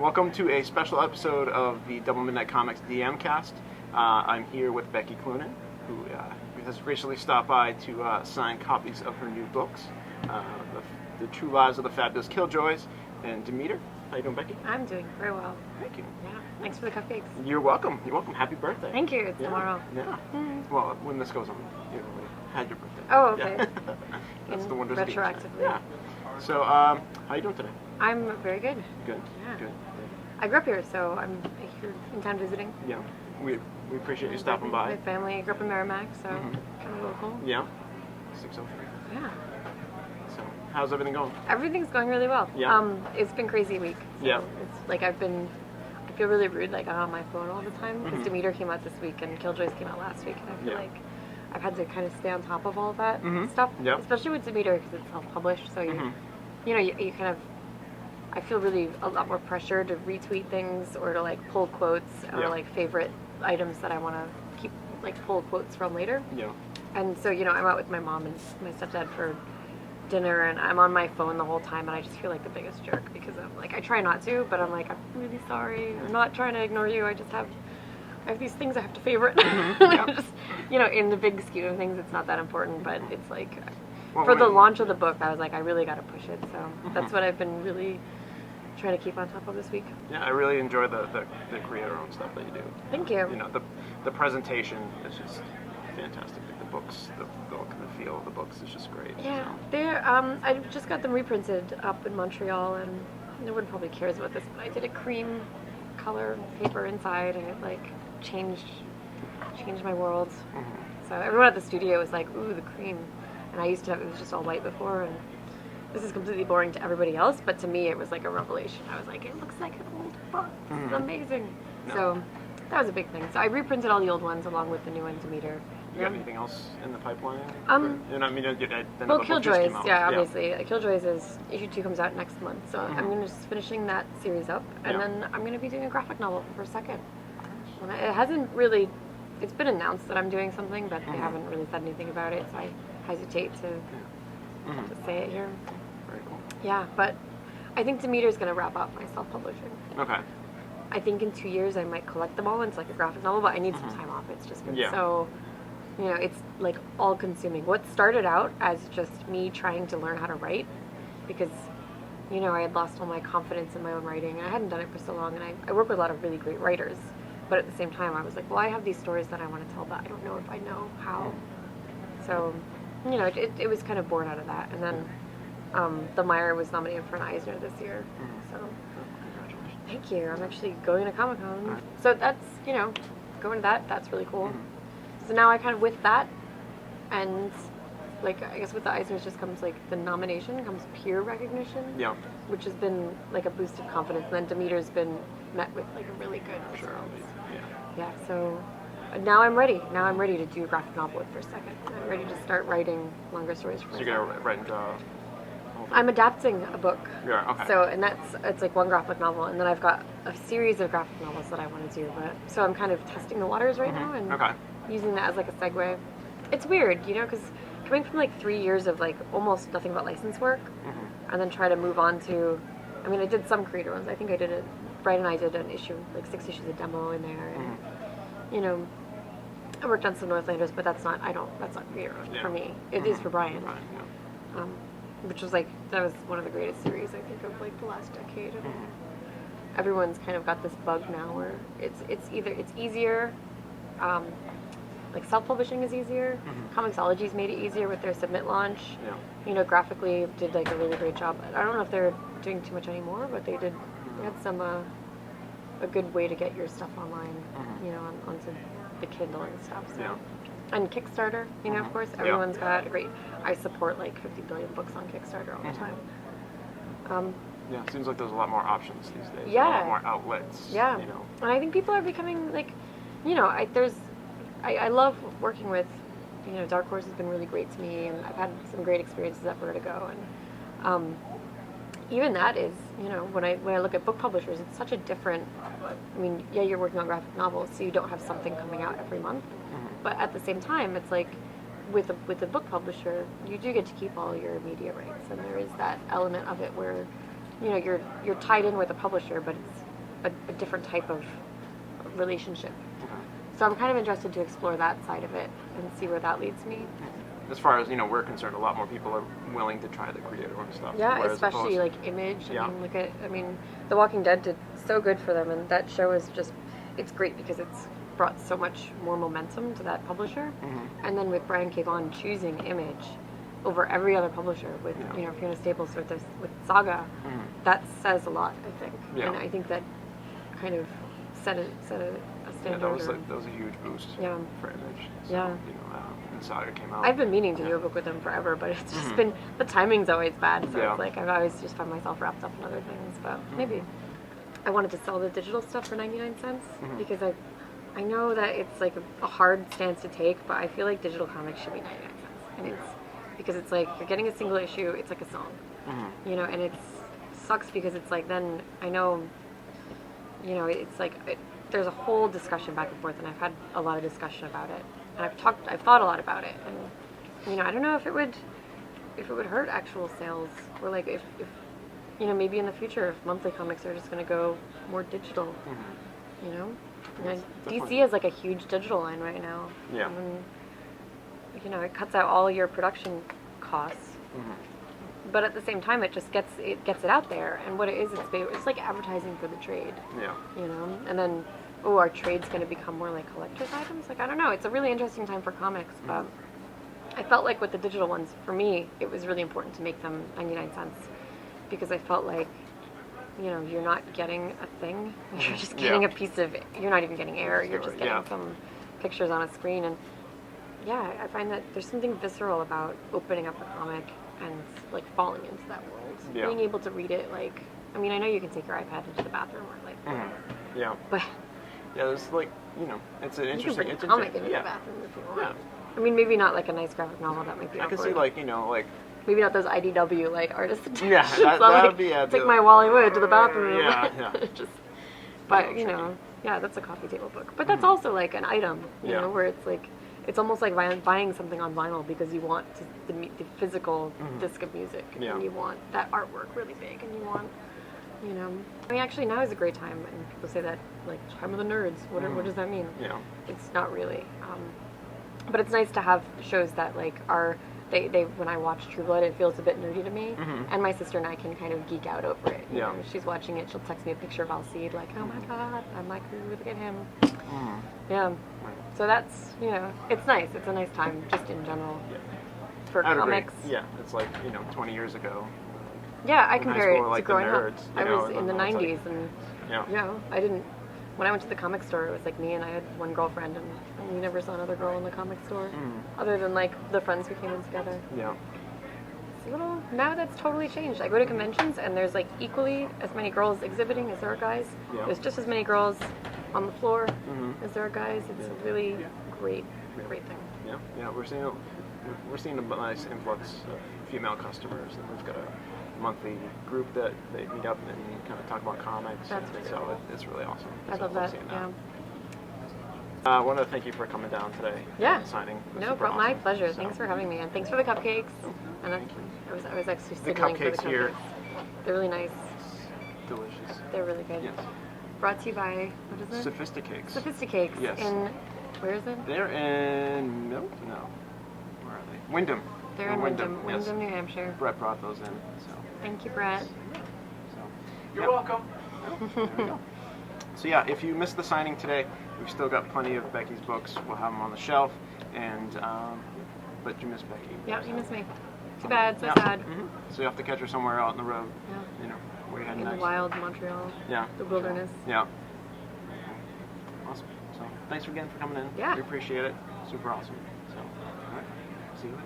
Welcome to a special episode of the Double Midnight Comics DMCast. I'm here with Becky Cloonan, who has recently stopped by to sign copies of her new books, the True Lives of the Fabulous Killjoys and Demeter. How you doing, Becky? I'm doing very well. Thank you. Yeah, thanks for the cupcakes. You're welcome. You're welcome. Happy birthday. Thank you. It's tomorrow. Yeah. Mm. Well, when this goes on, you already had your birthday. Oh, okay. Yeah. That's the wonders of the internet. Retroactively. Yeah. So, how you doing today? I'm very good. Good. Yeah. Good. I grew up here, so I'm here in town visiting. Yeah. We appreciate you stopping by. My family grew up in Merrimack, so Mhm. kind of local. Yeah. 603. Yeah. So, how's everything going? Everything's going really well. Yeah. It's been a crazy week. So Yeah. It's like I feel really rude, like I'm on my phone all the time, because Mhm. Demeter came out this week and Killjoys came out last week, and I feel Yeah. like I've had to kind of stay on top of all that Mhm. stuff. Yep. Especially with Demeter, because it's self-published, so Mhm. you kind of, I feel really a lot more pressure to retweet things or to like pull quotes or Yeah. like favorite items that I want to keep, like pull quotes from later. Yeah. And so, I'm out with my mom and my stepdad for dinner, and I'm on my phone the whole time, and I just feel like the biggest jerk because I'm like, I try not to, but I'm like, I'm really sorry. I'm not trying to ignore you. I have these things I have to favorite. Yeah. Just, in the big scheme of things, it's not that important, but it's like, Well, for the launch of the book, I was like, I really got to push it. So that's what I've been really trying to keep on top of this week. Yeah, I really enjoy the creator-owned stuff that you do. Thank you. The presentation is just fantastic. Like the books, the look and the feel of the books is just great. Yeah, So. they're. I just got them reprinted up in Montreal, and no one probably cares about this, but I did a cream color paper inside, and it like changed my world. Mhm. So everyone at the studio was like, "Ooh, the cream," and I used to have, it was just all white before, and this is completely boring to everybody else, but to me it was like a revelation. I was like, it looks like an old book. This is Mhm. amazing. No. So that was a big thing. So I reprinted all the old ones along with the new one, Demeter. You got anything else in the pipeline? Um, Well, Killjoys, Killjoys, yeah, obviously. Killjoys is, issue 2 comes out next month, so I'm going to just finishing that series up, and Yeah. then I'm going to be doing a graphic novel for a second. And it hasn't really, it's been announced that I'm doing something, but they haven't really said anything about it, so I hesitate to say it here. Very cool. Yeah, but I think Demeter's going to wrap up my self-publishing. Okay. I think in 2 years I might collect them all into like a graphic novel, but I need some time off. It's just been so, it's like all consuming. What started out as just me trying to learn how to write, because, I had lost all my confidence in my own writing, and I hadn't done it for so long, and I work with a lot of really great writers, but at the same time I was like, well, I have these stories that I want to tell, but I don't know if I know how. So, it was kind of born out of that. And then The Meyer was nominated for an Eisner this year, so Congratulations. thank you. I'm actually going to Comic-Con. So that's, going to that, that's really cool. So now I kind of, with that, and like, I guess with the Eisners just comes like the nomination, comes peer recognition, Yeah. which has been like a boost of confidence. And then Demeter's been met with like a really good Sure. response. Yeah. Yeah, so now I'm ready. Now I'm ready to do a graphic novel for a second. I'm ready to start writing longer stories for So myself. you're gonna write and draw. I'm adapting a book. Yeah. Okay. So, and it's like one graphic novel, and then I've got a series of graphic novels that I want to do. But so I'm kind of testing the waters right now and Okay. using that as like a segue. It's weird, because coming from like 3 years of like almost nothing but license work, and then try to move on to, I did some creator ones. I think I did it. Brian and I did an issue, like 6 issues of demo in there, and I worked on some Northlanders, but that's not creator owned for me. It is for Brian. Right, yeah. Which was that was one of the greatest series I think of like the last decade. And everyone's kind of got this bug now where it's easier, like self-publishing is easier. Comixology's made it easier with their Submit launch. Yeah. Graphically did like a really great job. I don't know if they're doing too much anymore, but they did. They had some a good way to get your stuff online, onto the Kindle and stuff. So. Yeah. And Kickstarter, of course, everyone's got a great. I support like 50 billion books on Kickstarter all the time. Yeah, it seems like there's a lot more options these days. Yeah. A lot more outlets. Yeah. And I think people are becoming like, I love working with, Dark Horse has been really great to me, and I've had some great experiences at Vertigo, and even that is, when I look at book publishers, it's such a different. You're working on graphic novels, so you don't have something coming out every month. But at the same time, it's like with a book publisher, you do get to keep all your media rights, and there is that element of it where, you're tied in with a publisher, but a different type of relationship. Okay. So I'm kind of interested to explore that side of it and see where that leads me. As far as we're concerned, a lot more people are willing to try the creative stuff. Yeah, especially like Image. Yeah. I mean, The Walking Dead did so good for them, and that show is just, it's great because it's brought so much more momentum to that publisher. Mm-hmm. And then with Brian K. Vaughan choosing Image over every other publisher with Fiona Staples with Saga, that says a lot, I think. Yeah. And I think that kind of set a standard. Yeah, that was a huge boost for Image. So, yeah. When Saga came out. I've been meaning to do a book with them forever, but it's just been, the timing's always bad, so it's like I've always just found myself wrapped up in other things, but maybe. I wanted to sell the digital stuff for 99 cents because I know that it's like a hard stance to take, but I feel like digital comics should be 99 cents. And it's because it's like you're getting a single issue, it's like a song. And it sucks because it's like then I know, it's like there's a whole discussion back and forth, and I've had a lot of discussion about it, and I've thought a lot about it, and I don't know if it would hurt actual sales, or like if maybe in the future if monthly comics are just going to go more digital, And DC has like a huge digital line right now. Yeah. It cuts out all your production costs. But at the same time, it just gets it out there, and what it is, it's like advertising for the trade. Yeah. And then, our trade's going to become more like collector's items. Like I don't know, it's a really interesting time for comics, but I felt like with the digital ones, for me, it was really important to make them 99 cents because I felt like, you're not getting a thing, you're just getting a piece of. You're not even getting air. You're just getting some pictures on a screen, and I find that there's something visceral about opening up a comic and like falling into that world, being able to read it. Like, I mean, I know you can take your iPad into the bathroom or like, yeah, but there's like it's an interesting. You can bring a comic into the bathroom if you want. Yeah. I mean, maybe not like a nice graphic novel. That might be. I awkward. can see like like. Maybe not those IDW like artist editions. Yeah, that would be. Take my Wally Wood to the bathroom. Yeah. But that's a coffee table book. But that's also like an item, you know, where it's like. It's almost like buying something on vinyl because you want the physical disc of music, and you want that artwork really big, and you want, I mean, actually now is a great time, and people say that, like, time of the nerds. What does that mean? Yeah. It's not really. But it's nice to have shows that, like, are, they when I watch True Blood, it feels a bit nerdy to me, and my sister and I can kind of geek out over it. You know, she's watching it, she'll text me a picture of Alcide, like, oh my god, I'm like, ooh, look at him. Yeah. So that's, it's nice. It's a nice time, just in general, for comics. Agree. Yeah, it's like, 20 years ago. Yeah, I compare it to growing up. I was in the 90s, and, I didn't, when I went to the comic store, it was like me and I had one girlfriend, and we never saw another girl in the comic store, other than, like, the friends who came in together. Yeah. It's a little, now that's totally changed. I go to conventions, and there's, like, equally as many girls exhibiting as there are guys. Yeah. There's just as many girls on the floor as there are guys. It's a really great thing. Yeah. We're seeing a nice influx of female customers, and we've got a monthly group that they meet up and kind of talk about comics. That's really so cool. it's really awesome. I love that. Yeah. I want to thank you for coming down today. Yeah. And signing. No, but my pleasure. Thanks for having me, and thanks for the cupcakes. And I was actually signaling for the cupcakes here. They're really nice. Delicious. They're really good. Yes. Brought to you by, what is it? Sophisticakes. Sophisticakes. Yes. Where is it? They're in Milton. No. Where are they? Wyndham. They're in Wyndham, yes. New Hampshire. Brett brought those in. So. Thank you, Brett. So. You're welcome. There we go. So yeah, if you missed the signing today, we've still got plenty of Becky's books. We'll have them on the shelf, and but you missed Becky. Yeah, you missed me. Too bad. So sad. So you have to catch her somewhere out on the road. Yeah. Where you heading In next? the wild Montreal. Yeah. The wilderness. Yeah. Awesome. So thanks again for coming in. Yeah. We appreciate it. Super awesome. So, all right. See you later.